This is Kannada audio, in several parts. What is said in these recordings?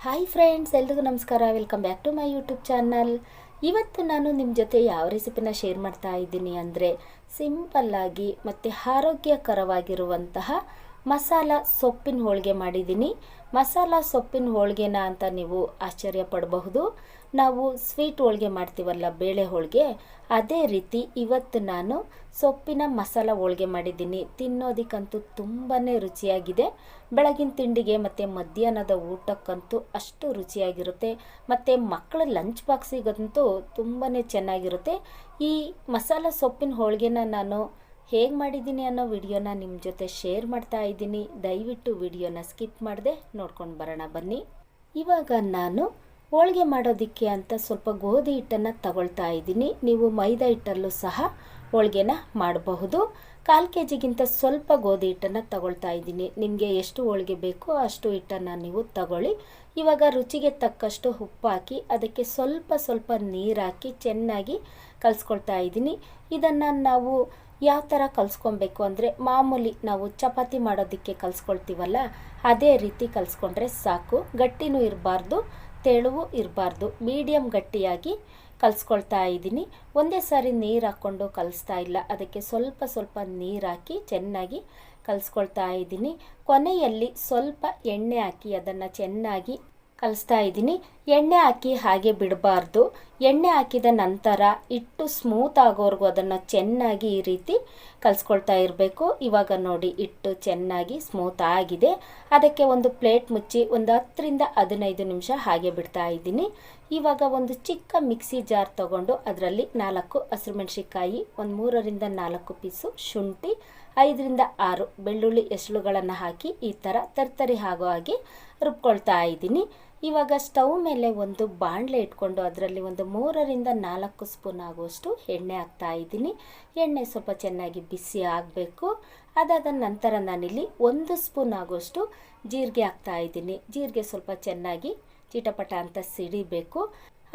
ಹಾಯ್ ಫ್ರೆಂಡ್ಸ್, ಎಲ್ರಿಗೂ ನಮಸ್ಕಾರ. Welcome back to my YouTube channel. ಇವತ್ತು ನಾನು ನಿಮ್ಮ ಜೊತೆ ಯಾವ ರೆಸಿಪಿನ ಶೇರ್ ಮಾಡ್ತಾ ಇದ್ದೀನಿ ಅಂದರೆ ಸಿಂಪಲ್ಲಾಗಿ ಮತ್ತು ಆರೋಗ್ಯಕರವಾಗಿರುವಂತಹ ಮಸಾಲ ಸೊಪ್ಪಿನ ಹೋಳಿಗೆ ಮಾಡಿದ್ದೀನಿ. ಮಸಾಲ ಸೊಪ್ಪಿನ ಹೋಳಿಗೆನ ಅಂತ ನೀವು ಆಶ್ಚರ್ಯ ಪಡಬಹುದು. ನಾವು ಸ್ವೀಟ್ ಹೋಳಿಗೆ ಮಾಡ್ತೀವಲ್ಲ, ಬೇಳೆ ಹೋಳಿಗೆ, ಅದೇ ರೀತಿ ಇವತ್ತು ನಾನು ಸೊಪ್ಪಿನ ಮಸಾಲ ಹೋಳಿಗೆ ಮಾಡಿದ್ದೀನಿ. ತಿನ್ನೋದಕ್ಕಂತೂ ತುಂಬಾ ರುಚಿಯಾಗಿದೆ. ಬೆಳಗಿನ ತಿಂಡಿಗೆ ಮತ್ತು ಮಧ್ಯಾಹ್ನದ ಊಟಕ್ಕಂತೂ ಅಷ್ಟು ರುಚಿಯಾಗಿರುತ್ತೆ. ಮತ್ತು ಮಕ್ಕಳ ಲಂಚ್ ಬಾಕ್ಸಿಗಂತೂ ತುಂಬಾ ಚೆನ್ನಾಗಿರುತ್ತೆ. ಈ ಮಸಾಲ ಸೊಪ್ಪಿನ ಹೋಳಿಗೆನ ನಾನು ಹೇಗೆ ಮಾಡಿದ್ದೀನಿ ಅನ್ನೋ ವಿಡಿಯೋನ ನಿಮ್ಮ ಜೊತೆ ಶೇರ್ ಮಾಡ್ತಾ ಇದ್ದೀನಿ. ದಯವಿಟ್ಟು ವಿಡಿಯೋನ ಸ್ಕಿಪ್ ಮಾಡದೆ ನೋಡ್ಕೊಂಡು ಬರೋಣ ಬನ್ನಿ. ಇವಾಗ ನಾನು ಹೋಳಿಗೆ ಮಾಡೋದಕ್ಕೆ ಅಂತ ಸ್ವಲ್ಪ ಗೋಧಿ ಹಿಟ್ಟನ್ನು ತಗೊಳ್ತಾ ಇದ್ದೀನಿ. ನೀವು ಮೈದಾ ಹಿಟ್ಟಲ್ಲೂ ಸಹ ಹೋಳಿಗೆನ ಮಾಡಬಹುದು. 1/4 kg ಸ್ವಲ್ಪ ಗೋಧಿ ಹಿಟ್ಟನ್ನು ತಗೊಳ್ತಾ ಇದ್ದೀನಿ. ನಿಮಗೆ ಎಷ್ಟು ಹೋಳಿಗೆ ಬೇಕೋ ಅಷ್ಟು ಹಿಟ್ಟನ್ನು ನೀವು ತಗೊಳ್ಳಿ. ಇವಾಗ ರುಚಿಗೆ ತಕ್ಕಷ್ಟು ಉಪ್ಪು ಹಾಕಿ ಅದಕ್ಕೆ ಸ್ವಲ್ಪ ನೀರು ಹಾಕಿ ಚೆನ್ನಾಗಿ ಕಲಿಸ್ಕೊಳ್ತಾ ಇದ್ದೀನಿ. ಇದನ್ನು ನಾವು ಯಾವ ಥರ ಕಲಿಸ್ಕೊಬೇಕು ಅಂದರೆ ಮಾಮೂಲಿ ನಾವು ಚಪಾತಿ ಮಾಡೋದಕ್ಕೆ ಕಲಿಸ್ಕೊಳ್ತೀವಲ್ಲ, ಅದೇ ರೀತಿ ಕಲಿಸ್ಕೊಂಡ್ರೆ ಸಾಕು. ಗಟ್ಟಿನೂ ಇರಬಾರ್ದು, ತೆಳುವು ಇರಬಾರ್ದು, ಮೀಡಿಯಮ್ ಗಟ್ಟಿಯಾಗಿ ಕಲಿಸ್ಕೊಳ್ತಾ ಇದ್ದೀನಿ. ಒಂದೇ ಸಾರಿ ನೀರು ಹಾಕ್ಕೊಂಡು ಕಲಿಸ್ತಾ ಇಲ್ಲ, ಅದಕ್ಕೆ ಸ್ವಲ್ಪ ನೀರು ಹಾಕಿ ಚೆನ್ನಾಗಿ ಕಲಿಸ್ಕೊಳ್ತಾ ಇದ್ದೀನಿ. ಕೊನೆಯಲ್ಲಿ ಸ್ವಲ್ಪ ಎಣ್ಣೆ ಹಾಕಿ ಅದನ್ನು ಚೆನ್ನಾಗಿ ಕಲಿಸ್ತಾ ಇದ್ದೀನಿ. ಎಣ್ಣೆ ಹಾಕಿ ಹಾಗೆ ಬಿಡಬಾರ್ದು. ಎಣ್ಣೆ ಹಾಕಿದ ನಂತರ ಹಿಟ್ಟು ಸ್ಮೂತ್ ಆಗೋವರೆಗೂ ಅದನ್ನು ಚೆನ್ನಾಗಿ ಈ ರೀತಿ ಕಲಿಸ್ಕೊಳ್ತಾ ಇರಬೇಕು. ಇವಾಗ ನೋಡಿ, ಹಿಟ್ಟು ಚೆನ್ನಾಗಿ ಸ್ಮೂತ್ ಆಗಿದೆ. ಅದಕ್ಕೆ ಒಂದು ಪ್ಲೇಟ್ ಮುಚ್ಚಿ ಒಂದು 10 ರಿಂದ 15 ನಿಮಿಷ ಹಾಗೆ ಬಿಡ್ತಾ ಇದ್ದೀನಿ. ಇವಾಗ ಒಂದು ಚಿಕ್ಕ ಮಿಕ್ಸಿ ಜಾರ್ ತಗೊಂಡು ಅದರಲ್ಲಿ 4 ಹಸಿರುಮೆಣಸಿಕಾಯಿ, ಒಂದು 3 ರಿಂದ 4 ಪೀಸು ಶುಂಠಿ, 5 ರಿಂದ 6 ಬೆಳ್ಳುಳ್ಳಿ ಎಸಳುಗಳನ್ನು ಹಾಕಿ ಈ ಥರ ತರ್ತರಿ ಆಗೋ ಹಾಗೆ ರುಬ್ಕೊಳ್ತಾ ಇದ್ದೀನಿ. ಇವಾಗ ಸ್ಟವ್ ಮೇಲೆ ಒಂದು ಬಾಣಲೆ ಇಟ್ಕೊಂಡು ಅದರಲ್ಲಿ ಒಂದು 3 ರಿಂದ 4 ಸ್ಪೂನ್ ಆಗುವಷ್ಟು ಎಣ್ಣೆ ಹಾಕ್ತಾ ಇದ್ದೀನಿ. ಎಣ್ಣೆ ಸ್ವಲ್ಪ ಚೆನ್ನಾಗಿ ಬಿಸಿ ಆಗಬೇಕು. ಅದಾದ ನಂತರ ನಾನಿಲ್ಲಿ 1 ಸ್ಪೂನ್ ಆಗುವಷ್ಟು ಜೀರಿಗೆ ಹಾಕ್ತಾ ಇದ್ದೀನಿ. ಜೀರಿಗೆ ಸ್ವಲ್ಪ ಚೆನ್ನಾಗಿ ಚಿಟಪಟ ಅಂತ ಸಿಡಿಬೇಕು.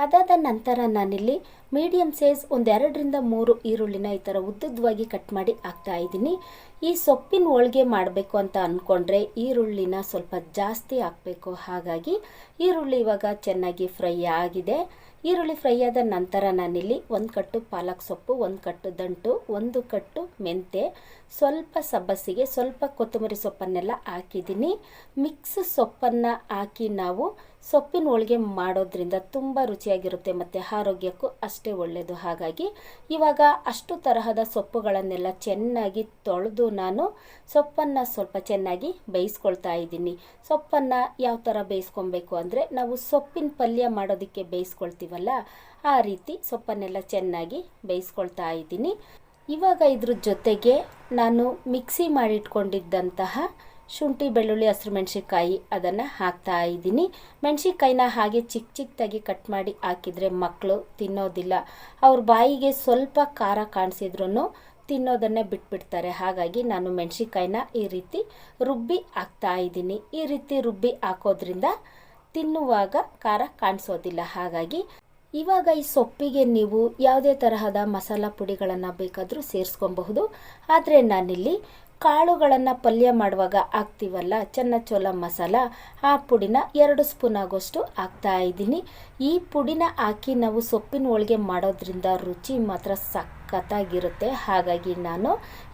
ಅದಾದ ನಂತರ ನಾನಿಲ್ಲಿ ಮೀಡಿಯಮ್ ಸೈಜ್ ಒಂದು 2 ರಿಂದ 3 ಈರುಳ್ಳಿನ ಈ ಥರ ಉದ್ದುದ್ದವಾಗಿ ಕಟ್ ಮಾಡಿ ಹಾಕ್ತಾ ಇದ್ದೀನಿ. ಈ ಸೊಪ್ಪಿನ ಹೋಳಿಗೆ ಮಾಡಬೇಕು ಅಂತ ಅಂದ್ಕೊಂಡ್ರೆ ಈರುಳ್ಳಿನ ಸ್ವಲ್ಪ ಜಾಸ್ತಿ ಹಾಕಬೇಕು. ಹಾಗಾಗಿ ಈರುಳ್ಳಿ ಇವಾಗ ಚೆನ್ನಾಗಿ ಫ್ರೈ ಆಗಿದೆ. ಈರುಳ್ಳಿ ಫ್ರೈ ಆದ ನಂತರ ನಾನಿಲ್ಲಿ 1 ಕಟ್ಟು ಪಾಲಕ್ ಸೊಪ್ಪು, 1 ಕಟ್ಟು ದಂಟು, 1 ಕಟ್ಟು ಮೆಂತೆ, ಸ್ವಲ್ಪ ಸಬ್ಬಸಿಗೆ, ಸ್ವಲ್ಪ ಕೊತ್ತಂಬರಿ ಸೊಪ್ಪನ್ನೆಲ್ಲ ಹಾಕಿದ್ದೀನಿ. ಮಿಕ್ಸ್ ಸೊಪ್ಪನ್ನು ಹಾಕಿ ನಾವು ಸೊಪ್ಪಿನ ಹೋಳಿಗೆ ಮಾಡೋದ್ರಿಂದ ತುಂಬ ರುಚಿಯಾಗಿರುತ್ತೆ ಮತ್ತು ಆರೋಗ್ಯಕ್ಕೂ ಅಷ್ಟೇ ಒಳ್ಳೆಯದು. ಹಾಗಾಗಿ ಇವಾಗ ಅಷ್ಟು ತರಹದ ಸೊಪ್ಪುಗಳನ್ನೆಲ್ಲ ಚೆನ್ನಾಗಿ ತೊಳೆದು ನಾನು ಸೊಪ್ಪನ್ನು ಸ್ವಲ್ಪ ಚೆನ್ನಾಗಿ ಬೇಯಿಸ್ಕೊಳ್ತಾ ಇದ್ದೀನಿ. ಸೊಪ್ಪನ್ನು ಯಾವ ಥರ ಬೇಯಿಸ್ಕೊಬೇಕು ಅಂದರೆ ನಾವು ಸೊಪ್ಪಿನ ಪಲ್ಯ ಮಾಡೋದಕ್ಕೆ ಬೇಯಿಸ್ಕೊಳ್ತೀವಲ್ಲ, ಆ ರೀತಿ ಸೊಪ್ಪನ್ನೆಲ್ಲ ಚೆನ್ನಾಗಿ ಬೇಯಿಸ್ಕೊಳ್ತಾ ಇದ್ದೀನಿ. ಇವಾಗ ಇದ್ರ ಜೊತೆಗೆ ನಾನು ಮಿಕ್ಸಿ ಮಾಡಿಟ್ಕೊಂಡಿದ್ದಂತಹ ಶುಂಠಿ, ಬೆಳ್ಳುಳ್ಳಿ, ಹಸಿರುಮೆಣಸಿಕಾಯಿ ಅದನ್ನು ಹಾಕ್ತಾ ಇದ್ದೀನಿ. ಮೆಣಸಿಕಾಯಿನ ಹಾಗೆ ಚಿಕ್ಕದಾಗಿ ಕಟ್ ಮಾಡಿ ಹಾಕಿದರೆ ಮಕ್ಕಳು ತಿನ್ನೋದಿಲ್ಲ. ಅವ್ರ ಬಾಯಿಗೆ ಸ್ವಲ್ಪ ಖಾರ ಕಾಣಿಸಿದ್ರೂ ತಿನ್ನೋದನ್ನೇ ಬಿಟ್ಬಿಡ್ತಾರೆ. ಹಾಗಾಗಿ ನಾನು ಮೆಣಸಿಕಾಯಿನ ಈ ರೀತಿ ರುಬ್ಬಿ ಹಾಕ್ತಾ ಇದ್ದೀನಿ. ಈ ರೀತಿ ರುಬ್ಬಿ ಹಾಕೋದ್ರಿಂದ ತಿನ್ನುವಾಗ ಖಾರ ಕಾಣಿಸೋದಿಲ್ಲ. ಹಾಗಾಗಿ ಇವಾಗ ಈ ಸೊಪ್ಪಿಗೆ ನೀವು ಯಾವುದೇ ತರಹದ ಮಸಾಲ ಪುಡಿಗಳನ್ನು ಬೇಕಾದರೂ ಸೇರಿಸ್ಕೊಬಹುದು. ಆದರೆ ನಾನಿಲ್ಲಿ ಕಾಳುಗಳನ್ನು ಪಲ್ಯ ಮಾಡುವಾಗ ಹಾಕ್ತೀವಲ್ಲ, ಚನ್ನಚೋಲ ಮಸಾಲ, ಆ ಪುಡಿನ 2 ಸ್ಪೂನ್ ಆಗೋಷ್ಟು ಹಾಕ್ತಾ ಇದ್ದೀನಿ. ಈ ಪುಡಿನ ಹಾಕಿ ನಾವು ಸೊಪ್ಪಿನ ಹೋಳಿಗೆ ಮಾಡೋದ್ರಿಂದ ರುಚಿ ಮಾತ್ರ ಸಖತ್ತಾಗಿರುತ್ತೆ. ಹಾಗಾಗಿ ನಾನು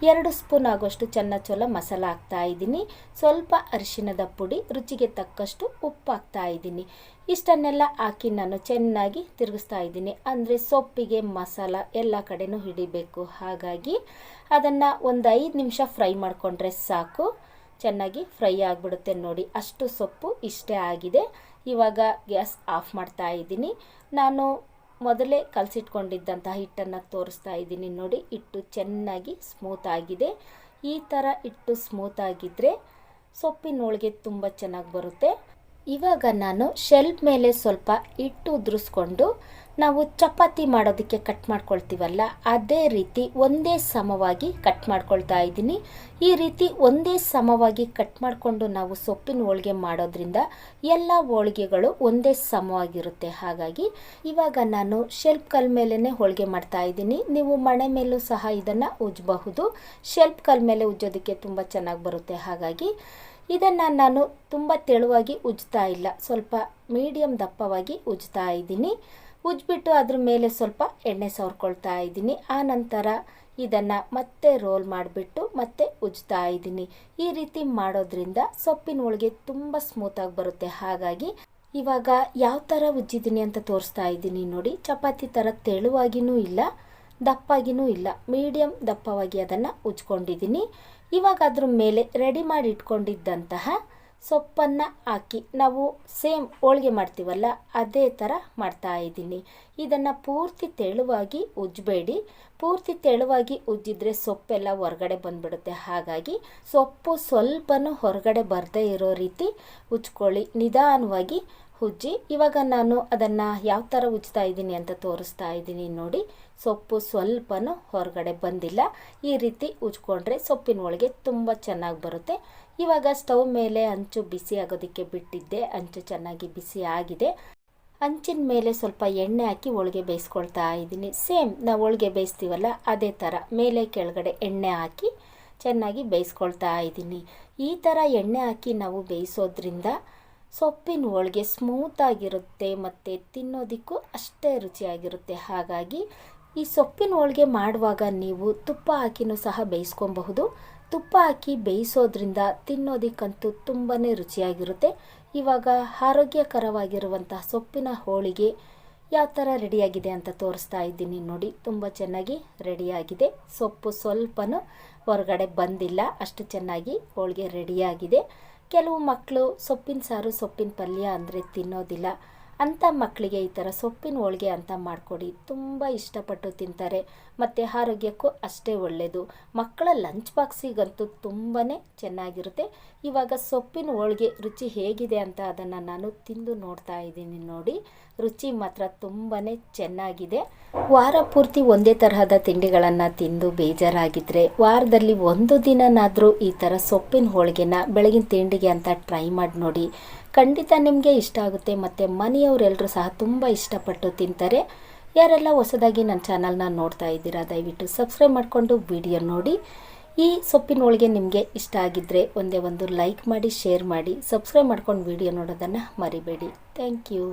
2 ಸ್ಪೂನ್ ಆಗೋಷ್ಟು ಚನ್ನಚೋಲ ಮಸಾಲ ಹಾಕ್ತಾ ಇದ್ದೀನಿ. ಸ್ವಲ್ಪ ಅರಿಶಿಣದ ಪುಡಿ, ರುಚಿಗೆ ತಕ್ಕಷ್ಟು ಉಪ್ಪು ಹಾಕ್ತಾ ಇದ್ದೀನಿ. ಇಷ್ಟನ್ನೆಲ್ಲ ಹಾಕಿ ನಾನು ಚೆನ್ನಾಗಿ ತಿರುಗಿಸ್ತಾ ಇದ್ದೀನಿ. ಅಂದರೆ ಸೊಪ್ಪಿಗೆ ಮಸಾಲ ಎಲ್ಲ ಕಡೆನೂ ಹಿಡಿಬೇಕು. ಹಾಗಾಗಿ ಅದನ್ನು ಒಂದು 5 ನಿಮಿಷ ಫ್ರೈ ಮಾಡಿಕೊಂಡ್ರೆ ಸಾಕು, ಚೆನ್ನಾಗಿ ಫ್ರೈ ಆಗಿಬಿಡುತ್ತೆ. ನೋಡಿ, ಅಷ್ಟು ಸೊಪ್ಪು ಇಷ್ಟೇ ಆಗಿದೆ. ಇವಾಗ ಗ್ಯಾಸ್ ಆಫ್ ಮಾಡ್ತಾ ಇದ್ದೀನಿ. ನಾನು ಮೊದಲೇ ಕಲಸಿಟ್ಕೊಂಡಿದ್ದಂತಹ ಹಿಟ್ಟನ್ನು ತೋರಿಸ್ತಾ ಇದ್ದೀನಿ. ನೋಡಿ, ಹಿಟ್ಟು ಚೆನ್ನಾಗಿ ಸ್ಮೂತ್ ಆಗಿದೆ. ಈ ಥರ ಹಿಟ್ಟು ಸ್ಮೂತ್ ಆಗಿದ್ದರೆ ಸೊಪ್ಪಿನ ಹೋಳಿಗೆ ತುಂಬ ಚೆನ್ನಾಗಿ ಬರುತ್ತೆ. ಇವಾಗ ನಾನು ಶೆಲ್ಫ್ ಮೇಲೆ ಸ್ವಲ್ಪ ಹಿಟ್ಟು ಉದುರಿಸ್ಕೊಂಡು ನಾವು ಚಪಾತಿ ಮಾಡೋದಕ್ಕೆ ಕಟ್ ಮಾಡ್ಕೊಳ್ತೀವಲ್ಲ, ಅದೇ ರೀತಿ ಒಂದೇ ಸಮವಾಗಿ ಕಟ್ ಮಾಡ್ಕೊಳ್ತಾ ಇದ್ದೀನಿ. ಈ ರೀತಿ ಒಂದೇ ಸಮವಾಗಿ ಕಟ್ ಮಾಡಿಕೊಂಡು ನಾವು ಸೊಪ್ಪಿನ ಹೋಳಿಗೆ ಮಾಡೋದ್ರಿಂದ ಎಲ್ಲ ಹೋಳಿಗೆಗಳು ಒಂದೇ ಸಮವಾಗಿರುತ್ತೆ. ಹಾಗಾಗಿ ಇವಾಗ ನಾನು ಶೆಲ್ಫ್ ಕಲ್ ಮೇಲೇ ಹೋಳಿಗೆ ಮಾಡ್ತಾ ಇದ್ದೀನಿ. ನೀವು ಮಣೆ ಮೇಲೂ ಸಹ ಇದನ್ನು ಉಜ್ಜಬಹುದು. ಶೆಲ್ಫ್ ಕಲ್ ಮೇಲೆ ಉಜ್ಜೋದಕ್ಕೆ ತುಂಬ ಚೆನ್ನಾಗಿ ಬರುತ್ತೆ. ಹಾಗಾಗಿ ಇದನ್ನು ನಾನು ತುಂಬ ತೆಳುವಾಗಿ ಉಜ್ತಾ ಇಲ್ಲ, ಸ್ವಲ್ಪ ಮೀಡಿಯಮ್ ದಪ್ಪವಾಗಿ ಉಜ್ತಾ ಇದ್ದೀನಿ. ಉಜ್ಬಿಟ್ಟು ಅದ್ರ ಮೇಲೆ ಸ್ವಲ್ಪ ಎಣ್ಣೆ ಸವರ್ಕೊಳ್ತಾ ಇದ್ದೀನಿ. ಆನಂತರ ಇದನ್ನು ಮತ್ತೆ ರೋಲ್ ಮಾಡಿಬಿಟ್ಟು ಮತ್ತೆ ಉಜ್ತಾ ಇದ್ದೀನಿ. ಈ ರೀತಿ ಮಾಡೋದ್ರಿಂದ ಸೊಪ್ಪಿನ ಹೋಳಿಗೆ ತುಂಬ ಸ್ಮೂತಾಗಿ ಬರುತ್ತೆ. ಹಾಗಾಗಿ ಇವಾಗ ಯಾವ ಥರ ಉಜ್ಜಿದ್ದೀನಿ ಅಂತ ತೋರಿಸ್ತಾ ಇದ್ದೀನಿ ನೋಡಿ. ಚಪಾತಿ ಥರ ತೆಳುವಾಗಿಯೂ ಇಲ್ಲ, ದಪ್ಪಾಗಿಯೂ ಇಲ್ಲ, ಮೀಡಿಯಮ್ ದಪ್ಪವಾಗಿ ಅದನ್ನು ಉಜ್ಕೊಂಡಿದ್ದೀನಿ. ಇವಾಗ ಅದ್ರ ಮೇಲೆ ರೆಡಿ ಮಾಡಿ ಇಟ್ಕೊಂಡಿದ್ದಂತಹ ಸೊಪ್ಪನ್ನು ಹಾಕಿ ನಾವು ಸೇಮ್ ಹೋಳಿಗೆ ಮಾಡ್ತೀವಲ್ಲ ಅದೇ ಥರ ಮಾಡ್ತಾ ಇದ್ದೀನಿ. ಇದನ್ನು ಪೂರ್ತಿ ತೆಳುವಾಗಿ ಉಜ್ಬೇಡಿ. ಪೂರ್ತಿ ತೆಳುವಾಗಿ ಉಜ್ಜಿದ್ರೆ ಸೊಪ್ಪೆಲ್ಲ ಹೊರಗಡೆ ಬಂದುಬಿಡುತ್ತೆ. ಹಾಗಾಗಿ ಸೊಪ್ಪು ಸ್ವಲ್ಪನೂ ಹೊರಗಡೆ ಬರದೇ ಇರೋ ರೀತಿ ಉಜ್ಕೊಳ್ಳಿ, ನಿಧಾನವಾಗಿ ಉಜ್ಜಿ. ಇವಾಗ ನಾನು ಅದನ್ನು ಯಾವ ಥರ ಉಜ್ತಾ ಇದ್ದೀನಿ ಅಂತ ತೋರಿಸ್ತಾ ಇದ್ದೀನಿ ನೋಡಿ. ಸೊಪ್ಪು ಸ್ವಲ್ಪನೂ ಹೊರಗಡೆ ಬಂದಿಲ್ಲ. ಈ ರೀತಿ ಉಜ್ಕೊಂಡ್ರೆ ಸೊಪ್ಪಿನ ಹೋಳಿಗೆ ತುಂಬ ಚೆನ್ನಾಗಿ ಬರುತ್ತೆ. ಇವಾಗ ಸ್ಟವ್ ಮೇಲೆ ಹಂಚು ಬಿಸಿ ಆಗೋದಕ್ಕೆ ಬಿಟ್ಟಿದ್ದೆ. ಹಂಚು ಚೆನ್ನಾಗಿ ಬಿಸಿ ಆಗಿದೆ. ಹಂಚಿನ ಮೇಲೆ ಸ್ವಲ್ಪ ಎಣ್ಣೆ ಹಾಕಿ ಹೋಳಿಗೆ ಬೇಯಿಸ್ಕೊಳ್ತಾ ಇದ್ದೀನಿ. ಸೇಮ್ ನಾವು ಹೋಳಿಗೆ ಬೇಯಿಸ್ತೀವಲ್ಲ ಅದೇ ಥರ ಮೇಲೆ ಕೆಳಗಡೆ ಎಣ್ಣೆ ಹಾಕಿ ಚೆನ್ನಾಗಿ ಬೇಯಿಸ್ಕೊಳ್ತಾ ಇದ್ದೀನಿ. ಈ ಥರ ಎಣ್ಣೆ ಹಾಕಿ ನಾವು ಬೇಯಿಸೋದ್ರಿಂದ ಸೊಪ್ಪಿನ ಹೋಳಿಗೆ ಸ್ಮೂತಾಗಿರುತ್ತೆ ಮತ್ತು ತಿನ್ನೋದಕ್ಕೂ ಅಷ್ಟೇ ರುಚಿಯಾಗಿರುತ್ತೆ. ಹಾಗಾಗಿ ಈ ಸೊಪ್ಪಿನ ಹೋಳಿಗೆ ಮಾಡುವಾಗ ನೀವು ತುಪ್ಪ ಹಾಕಿನೂ ಸಹ ಬೇಯಿಸ್ಕೊಬಹುದು. ತುಪ್ಪ ಹಾಕಿ ಬೇಯಿಸೋದ್ರಿಂದ ತಿನ್ನೋದಕ್ಕಂತೂ ತುಂಬಾ ರುಚಿಯಾಗಿರುತ್ತೆ. ಇವಾಗ ಆರೋಗ್ಯಕರವಾಗಿರುವಂತಹ ಸೊಪ್ಪಿನ ಹೋಳಿಗೆ ಯಾವ ಥರ ರೆಡಿಯಾಗಿದೆ ಅಂತ ತೋರಿಸ್ತಾ ಇದ್ದೀನಿ ನೋಡಿ. ತುಂಬ ಚೆನ್ನಾಗಿ ರೆಡಿಯಾಗಿದೆ. ಸೊಪ್ಪು ಸ್ವಲ್ಪನೂ ಹೊರಗಡೆ ಬಂದಿಲ್ಲ, ಅಷ್ಟು ಚೆನ್ನಾಗಿ ಹೋಳಿಗೆ ರೆಡಿಯಾಗಿದೆ. ಕೆಲವು ಮಕ್ಕಳು ಸೊಪ್ಪಿನ ಸಾರು ಸೊಪ್ಪಿನ ಪಲ್ಯ ಅಂದರೆ ತಿನ್ನೋದಿಲ್ಲ. ಅಂಥ ಮಕ್ಕಳಿಗೆ ಈ ಥರ ಸೊಪ್ಪಿನ ಹೋಳಿಗೆ ಅಂತ ಮಾಡಿಕೊಡಿ, ತುಂಬ ಇಷ್ಟಪಟ್ಟು ತಿಂತಾರೆ ಮತ್ತು ಆರೋಗ್ಯಕ್ಕೂ ಅಷ್ಟೇ ಒಳ್ಳೆಯದು. ಮಕ್ಕಳ ಲಂಚ್ ಬಾಕ್ಸಿಗಂತೂ ತುಂಬಾ ಚೆನ್ನಾಗಿರುತ್ತೆ. ಇವಾಗ ಸೊಪ್ಪಿನ ಹೋಳಿಗೆ ರುಚಿ ಹೇಗಿದೆ ಅಂತ ಅದನ್ನು ನಾನು ತಿಂದು ನೋಡ್ತಾ ಇದ್ದೀನಿ ನೋಡಿ. ರುಚಿ ಮಾತ್ರ ತುಂಬಾ ಚೆನ್ನಾಗಿದೆ. ವಾರ ಪೂರ್ತಿ ಒಂದೇ ತರಹದ ತಿಂಡಿಗಳನ್ನು ತಿಂದು ಬೇಜಾರಾಗಿದ್ದರೆ ವಾರದಲ್ಲಿ ಒಂದು ದಿನನಾದರೂ ಈ ಥರ ಸೊಪ್ಪಿನ ಹೋಳಿಗೆನ ಬೆಳಗಿನ ತಿಂಡಿಗೆ ಅಂತ ಟ್ರೈ ಮಾಡಿ ನೋಡಿ. ಖಂಡಿತ ನಿಮಗೆ ಇಷ್ಟ ಆಗುತ್ತೆ ಮತ್ತು ಮನೆಯವರೆಲ್ಲರೂ ಸಹ ತುಂಬ ಇಷ್ಟಪಟ್ಟು ತಿಂತಾರೆ. ಯಾರೆಲ್ಲ ಹೊಸದಾಗಿ ನನ್ನ ಚಾನಲ್ನ ನೋಡ್ತಾ ಇದ್ದೀರಾ ದಯವಿಟ್ಟು ಸಬ್ಸ್ಕ್ರೈಬ್ ಮಾಡಿಕೊಂಡು ವಿಡಿಯೋ ನೋಡಿ. ಈ ಸೊಪ್ಪಿನ ಹೋಳಿಗೆ ನಿಮಗೆ ಇಷ್ಟ ಆಗಿದ್ದರೆ ಒಂದೇ ಒಂದು ಲೈಕ್ ಮಾಡಿ, ಶೇರ್ ಮಾಡಿ, ಸಬ್ಸ್ಕ್ರೈಬ್ ಮಾಡ್ಕೊಂಡು ವಿಡಿಯೋ ನೋಡೋದನ್ನು ಮರಿಬೇಡಿ. Thank you.